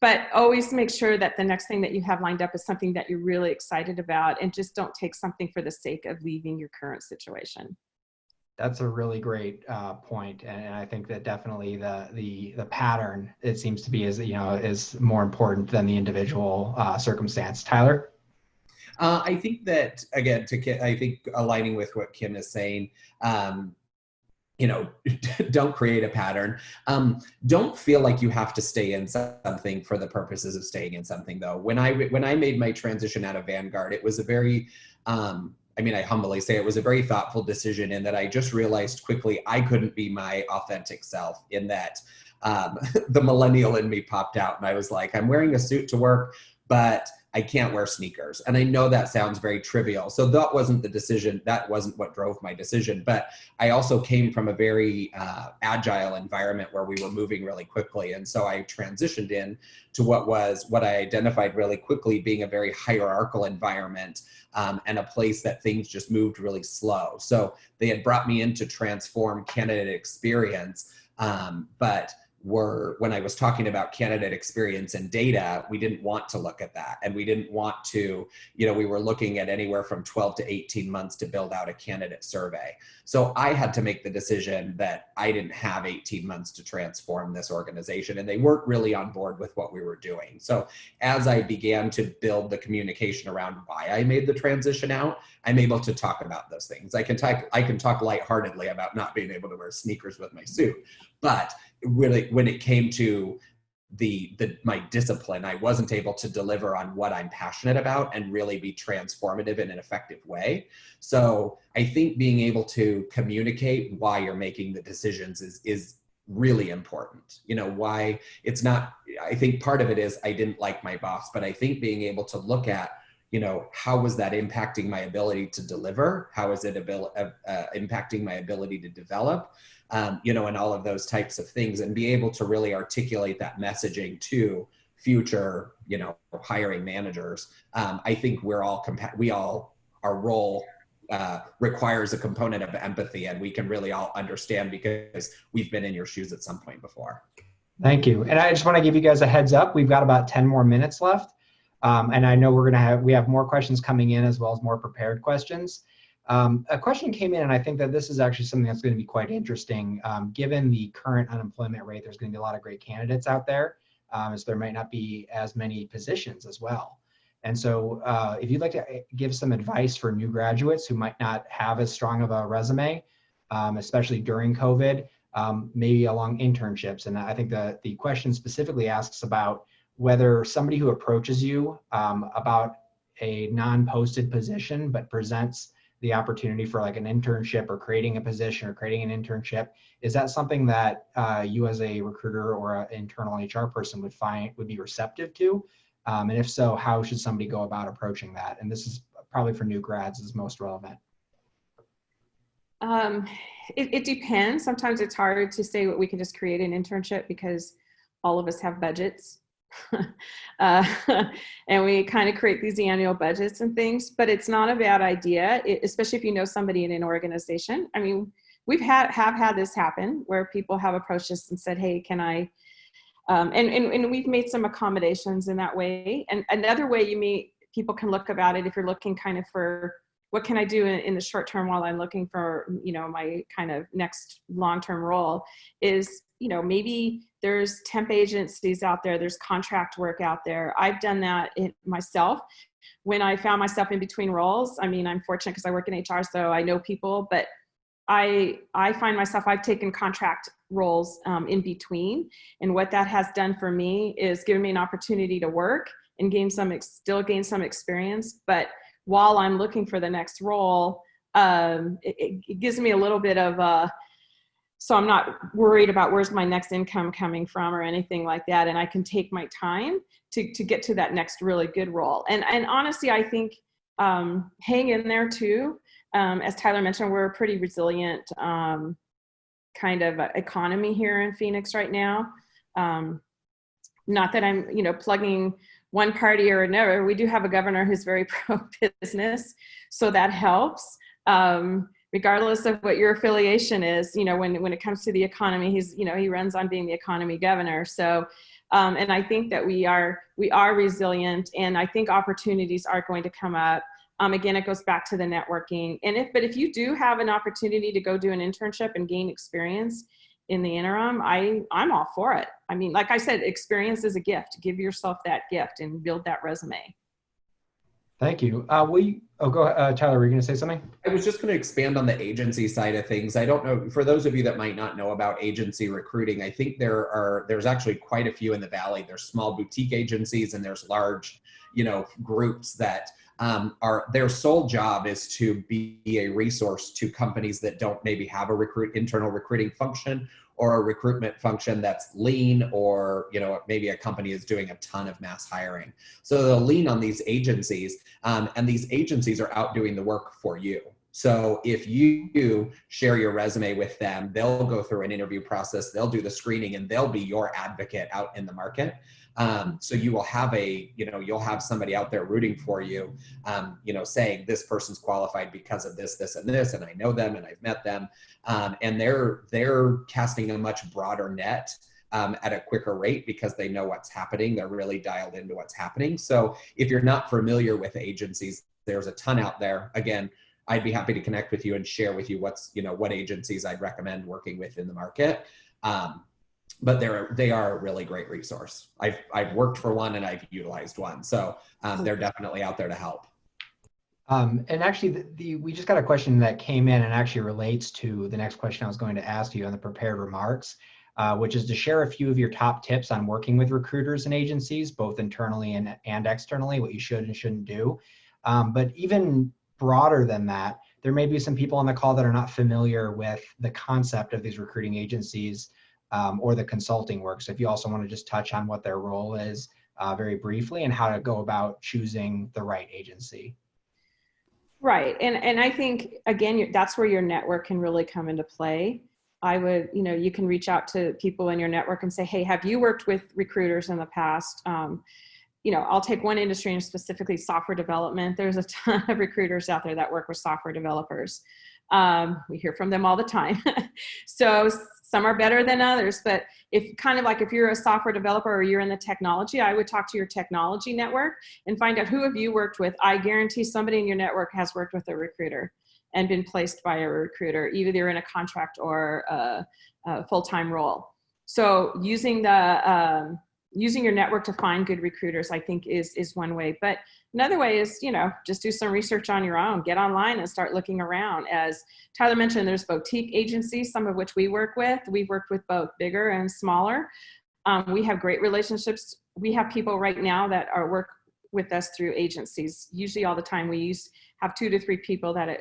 But always make sure that the next thing that you have lined up is something that you're really excited about, and just don't take something for the sake of leaving your current situation. That's a really great point, and I think that definitely the pattern, it seems to be, is more important than the individual circumstance. Tyler? I think that, again, I think aligning with what Kim is saying, don't create a pattern. Don't feel like you have to stay in something for the purposes of staying in something, though. When I made my transition out of Vanguard, it was a very I humbly say it was a very thoughtful decision, in that I just realized quickly I couldn't be my authentic self, in that the millennial in me popped out, and I was like, I'm wearing a suit to work, but I can't wear sneakers. And I know that sounds very trivial. So that wasn't the decision. That wasn't what drove my decision. But I also came from a very agile environment where we were moving really quickly. And so I transitioned in to what I identified really quickly being a very hierarchical environment, and a place that things just moved really slow. So they had brought me in to transform candidate experience, but when I was talking about candidate experience and data, we didn't want to look at that. And we didn't want to, we were looking at anywhere from 12 to 18 months to build out a candidate survey. So I had to make the decision that I didn't have 18 months to transform this organization, and they weren't really on board with what we were doing. So as I began to build the communication around why I made the transition out, I'm able to talk about those things. I can talk lightheartedly about not being able to wear sneakers with my suit, but really, when it came to my discipline, I wasn't able to deliver on what I'm passionate about and really be transformative in an effective way. So I think being able to communicate why you're making the decisions is really important. Why it's not, I think part of it is I didn't like my boss, but I think being able to look at, how was that impacting my ability to deliver? How is it impacting my ability to develop? And all of those types of things, and be able to really articulate that messaging to future, hiring managers. I think our role requires a component of empathy, and we can really all understand because we've been in your shoes at some point before. Thank you. And I just want to give you guys a heads up. We've got about 10 more minutes left. And I know we have more questions coming in as well as more prepared questions. A question came in, and I think that this is actually something that's going to be quite interesting. Given the current unemployment rate, there's going to be a lot of great candidates out there, as there might not be as many positions as well. And so if you'd like to give some advice for new graduates who might not have as strong of a resume, especially during COVID, maybe along internships. And I think the question specifically asks about whether somebody who approaches you about a non-posted position but presents the opportunity for like an internship or creating a position or creating an internship, is that something that you as a recruiter or an internal HR person would be receptive to? And if so, how should somebody go about approaching that? And this is probably for new grads is most relevant. It depends. Sometimes it's hard to say we can just create an internship because all of us have budgets. And we kind of create these annual budgets and things, but it's not a bad idea, especially if you know somebody in an organization. I mean, we've have had this happen where people have approached us and said, hey, can I, and we've made some accommodations in that way. And another way people can look about it, if you're looking kind of for what can I do in the short term while I'm looking for, my kind of next long-term role, is, maybe there's temp agencies out there, there's contract work out there. I've done that myself when I found myself in between roles. I mean, I'm fortunate because I work in HR, so I know people, but I find myself, I've taken contract roles in between. And what that has done for me is given me an opportunity to work and still gain some experience. But while I'm looking for the next role, it gives me a little bit of so I'm not worried about where's my next income coming from or anything like that. And I can take my time to get to that next really good role. And honestly, I think hang in there too. As Tyler mentioned, we're a pretty resilient kind of economy here in Phoenix right now. Not that I'm, plugging one party or another. We do have a governor who's very pro-business, so that helps. Regardless of what your affiliation is, when it comes to the economy, he runs on being the economy governor. So, and I think that we are resilient, and I think opportunities are going to come up. Again, it goes back to the networking. But if you do have an opportunity to go do an internship and gain experience in the interim, I'm all for it. I mean, like I said, experience is a gift. Give yourself that gift and build that resume. Thank you. Go ahead, Tyler, were you going to say something? I was just going to expand on the agency side of things. I don't know, for those of you that might not know about agency recruiting, I think there's actually quite a few in the Valley. There's small boutique agencies and there's large, groups that their sole job is to be a resource to companies that don't maybe have a internal recruiting function or a recruitment function that's lean, or maybe a company is doing a ton of mass hiring. So they'll lean on these agencies, and these agencies are out doing the work for you. So if you share your resume with them, they'll go through an interview process, they'll do the screening, and they'll be your advocate out in the market. So you will have you'll have somebody out there rooting for you, saying this person's qualified because of this, this, and this, and I know them and I've met them. And they're casting a much broader net at a quicker rate because they know what's happening. They're really dialed into what's happening. So if you're not familiar with agencies, there's a ton out there. Again, I'd be happy to connect with you and share with you what agencies I'd recommend working with in the market. But they are a really great resource. I've worked for one and I've utilized one. So they're definitely out there to help. And actually, we just got a question that came in and actually relates to the next question I was going to ask you on the prepared remarks, which is to share a few of your top tips on working with recruiters and agencies, both internally and externally, what you should and shouldn't do. But even broader than that, there may be some people on the call that are not familiar with the concept of these recruiting agencies or the consulting work. So if you also want to just touch on what their role is, very briefly, and how to go about choosing the right agency. Right. And I think, again, that's where your network can really come into play. I would, you can reach out to people in your network and say, hey, have you worked with recruiters in the past? I'll take one industry, and specifically software development. There's a ton of recruiters out there that work with software developers. We hear from them all the time. So some are better than others, but if you're a software developer or you're in the technology, I would talk to your technology network and find out who have you worked with. I guarantee somebody in your network has worked with a recruiter and been placed by a recruiter, either in a contract or a full-time role. So using your network to find good recruiters, I think is one way. But another way is, just do some research on your own, get online and start looking around. As Tyler mentioned, there's boutique agencies, some of which we work with. We've worked with both bigger and smaller. We have great relationships. We have people right now that work with us through agencies. Usually all the time we have 2 to 3 people that,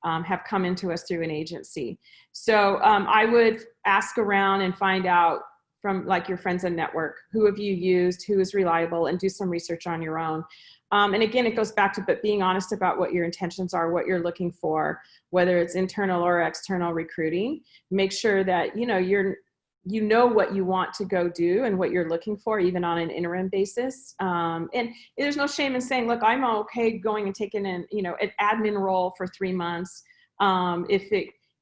have come into us through an agency. So I would ask around and find out from your friends and network, who have you used, who is reliable, and do some research on your own. And again, it goes back to being honest about what your intentions are, what you're looking for, whether it's internal or external recruiting. Make sure that, you know what you want to go do and what you're looking for, even on an interim basis. And there's no shame in saying, look, I'm okay going and taking an admin role for 3 months.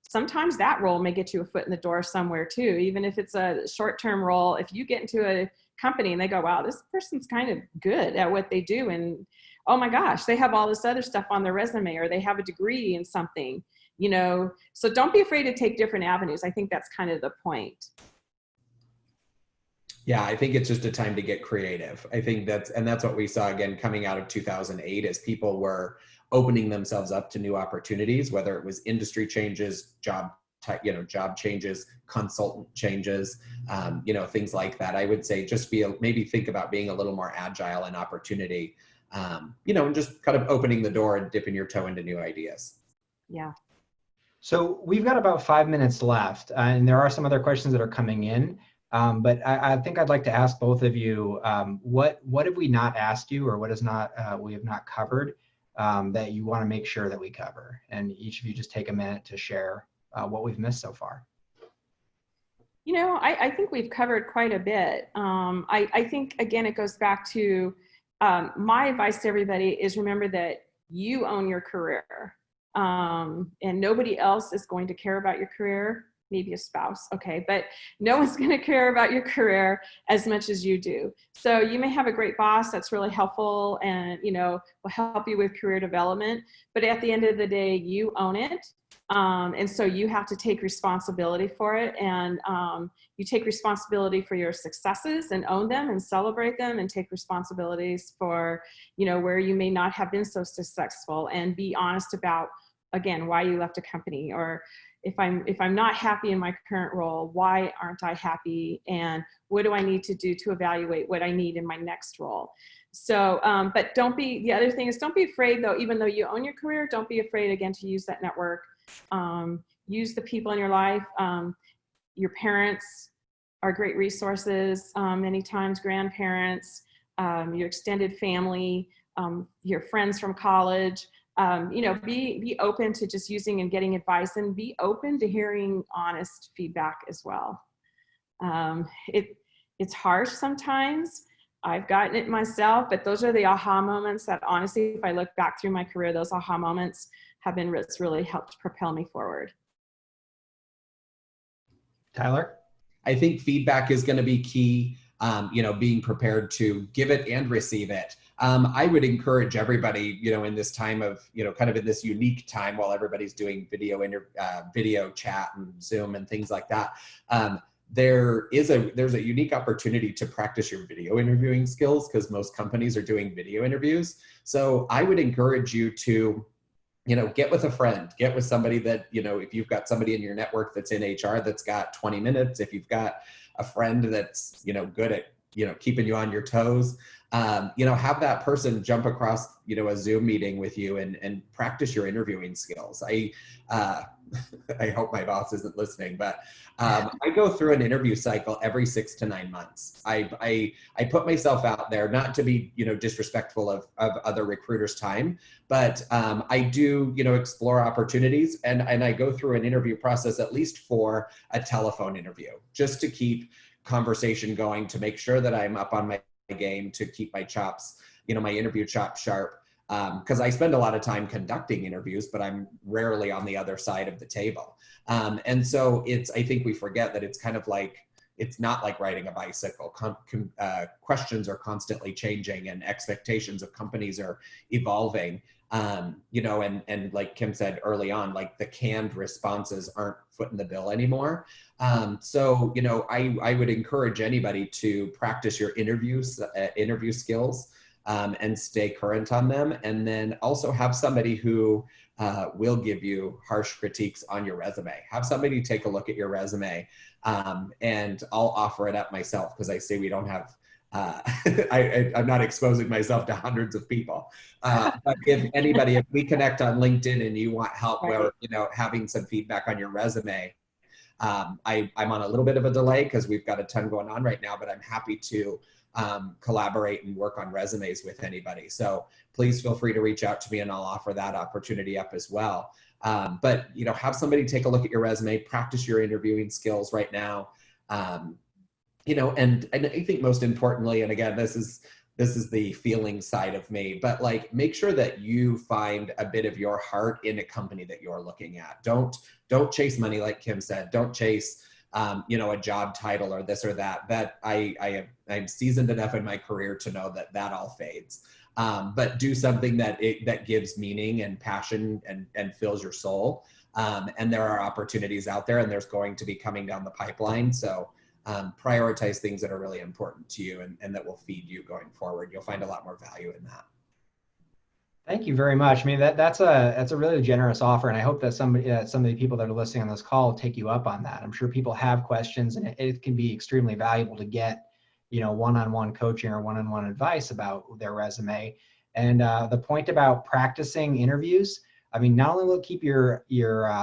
Sometimes that role may get you a foot in the door somewhere too, even if it's a short-term role. If you get into a company and they go, wow, this person's kind of good at what they do, and oh my gosh, they have all this other stuff on their resume, or they have a degree in something, so don't be afraid to take different avenues. I think that's kind of the point. Yeah, I think it's just a time to get creative. I think that's what we saw again coming out of 2008, as people were opening themselves up to new opportunities, whether it was industry changes, job changes, consultant changes, things like that. I would say just maybe think about being a little more agile in opportunity, and just kind of opening the door and dipping your toe into new ideas. Yeah. So we've got about 5 minutes left, and there are some other questions that are coming in. But I think I'd like to ask both of you, what have we not asked you, or what is we have not covered that you want to make sure that we cover? And each of you just take a minute to share what we've missed so far. I think we've covered quite a bit. I think, again, it goes back to my advice to everybody is remember that you own your career, and nobody else is going to care about your career. Maybe a spouse, okay, but no one's going to care about your career as much as you do. So you may have a great boss that's really helpful and will help you with career development, but at the end of the day, you own it, and so you have to take responsibility for it, and you take responsibility for your successes and own them and celebrate them, and take responsibilities for where you may not have been so successful, and be honest about, again, why you left a company, or if I'm not happy in my current role, why aren't I happy? And what do I need to do to evaluate what I need in my next role? So, but the other thing is, don't be afraid though, even though you own your career, don't be afraid again to use that network. Use the people in your life. Your parents are great resources, many times grandparents, your extended family, your friends from college. Be open to just using and getting advice, and be open to hearing honest feedback as well. It's harsh sometimes. I've gotten it myself, but those are the aha moments that, honestly, if I look back through my career, those aha moments have been what's really helped propel me forward. Tyler? I think feedback is going to be key. Being prepared to give it and receive it. I would encourage everybody, in this time of, kind of in this unique time while everybody's doing video chat and Zoom and things like that. There's a unique opportunity to practice your video interviewing skills, because most companies are doing video interviews. So I would encourage you to, get with a friend, get with somebody that, if you've got somebody in your network that's in HR that's got 20 minutes, if you've got a friend that's, good at, keeping you on your toes, have that person jump across, a Zoom meeting with you and practice your interviewing skills. I hope my boss isn't listening, but I go through an interview cycle every 6 to 9 months. I put myself out there, not to be, disrespectful of other recruiters' time, but I do, explore opportunities, and I go through an interview process at least for a telephone interview, just to keep conversation going, to make sure that I'm up on my game, to keep my chops, my interview chops sharp. Because I spend a lot of time conducting interviews, but I'm rarely on the other side of the table. And so I think we forget that it's kind of like, it's not like riding a bicycle. Questions are constantly changing, and expectations of companies are evolving. And like Kim said early on, like the canned responses aren't footing the bill anymore. So I would encourage anybody to practice your interview skills. And stay current on them. And then also have somebody who will give you harsh critiques on your resume. Have somebody take a look at your resume, and I'll offer it up myself, because I say we don't have, I'm not exposing myself to hundreds of people. But if we connect on LinkedIn and you want help, Right. where, having some feedback on your resume, I'm on a little bit of a delay because we've got a ton going on right now, but I'm happy to collaborate and work on resumes with anybody. So please feel free to reach out to me, and I'll offer that opportunity up as well. But have somebody take a look at your resume, practice your interviewing skills right now. And I think most importantly, and again, this is the feeling side of me, but like, make sure that you find a bit of your heart in a company that you're looking at. Don't chase money, like Kim said. Don't chase a job title or this or that. That I'm seasoned enough in my career to know that all fades. But do something that gives meaning and passion and fills your soul. And there are opportunities out there, and there's going to be coming down the pipeline. So prioritize things that are really important to you, and that will feed you going forward. You'll find a lot more value in that. Thank you very much. I mean, that's a really generous offer, and I hope that some of the people that are listening on this call take you up on that. I'm sure people have questions, and it can be extremely valuable to get, one-on-one coaching or one-on-one advice about their resume. And the point about practicing interviews, I mean, not only will it keep your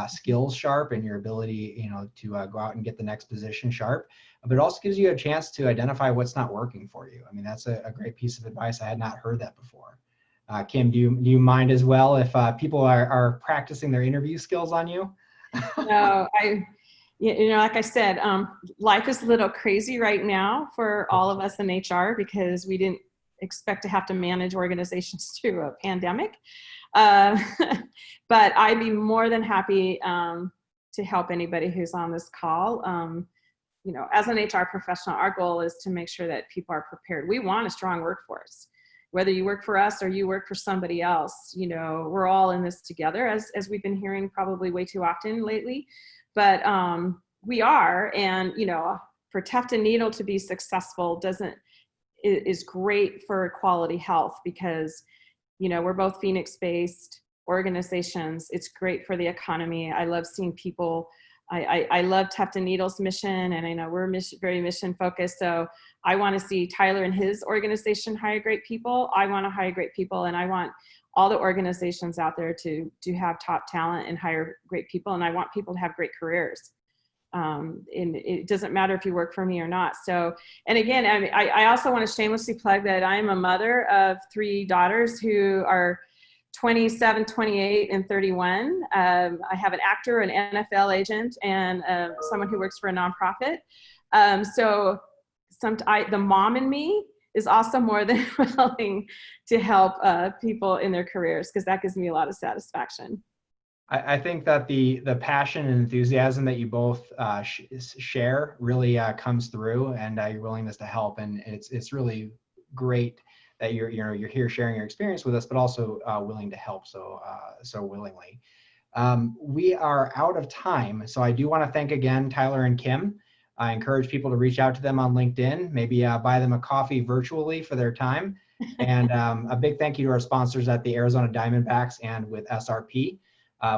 skills sharp and your ability, to go out and get the next position sharp, but it also gives you a chance to identify what's not working for you. I mean, that's a great piece of advice. I had not heard that before. Kim, do you mind as well if people are practicing their interview skills on you? No, like I said, life is a little crazy right now for all of us in HR, because we didn't expect to have to manage organizations through a pandemic. But I'd be more than happy to help anybody who's on this call. As an HR professional, our goal is to make sure that people are prepared. We want a strong workforce. Whether you work for us or you work for somebody else, we're all in this together, as we've been hearing probably way too often lately. But we are, and for Tuft and Needle to be successful is great for quality health, because we're both Phoenix-based organizations. It's great for the economy. I love seeing people. I love Tuft and Needle's mission, and I know we're very mission focused. So I want to see Tyler and his organization hire great people. I want to hire great people, and I want all the organizations out there to have top talent and hire great people. And I want people to have great careers. And it doesn't matter if you work for me or not. So, and again, I also want to shamelessly plug that I'm a mother of 3 daughters who are 27, 28, and 31. I have an actor, an NFL agent, and someone who works for a nonprofit. So the mom in me is also more than willing to help people in their careers, because that gives me a lot of satisfaction. I think that the passion and enthusiasm that you both share really comes through, and your willingness to help, and it's really great that you're here sharing your experience with us, but also willing to help so willingly. We are out of time, so I do want to thank again Tyler and Kim. I encourage people to reach out to them on LinkedIn, maybe buy them a coffee virtually for their time. And a big thank you to our sponsors at the Arizona Diamondbacks and with SRP.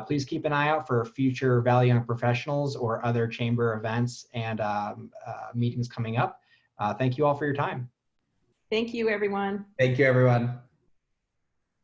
Please keep an eye out for future Valley Young Professionals or other chamber events and meetings coming up. Thank you all for your time. Thank you, everyone. Thank you, everyone.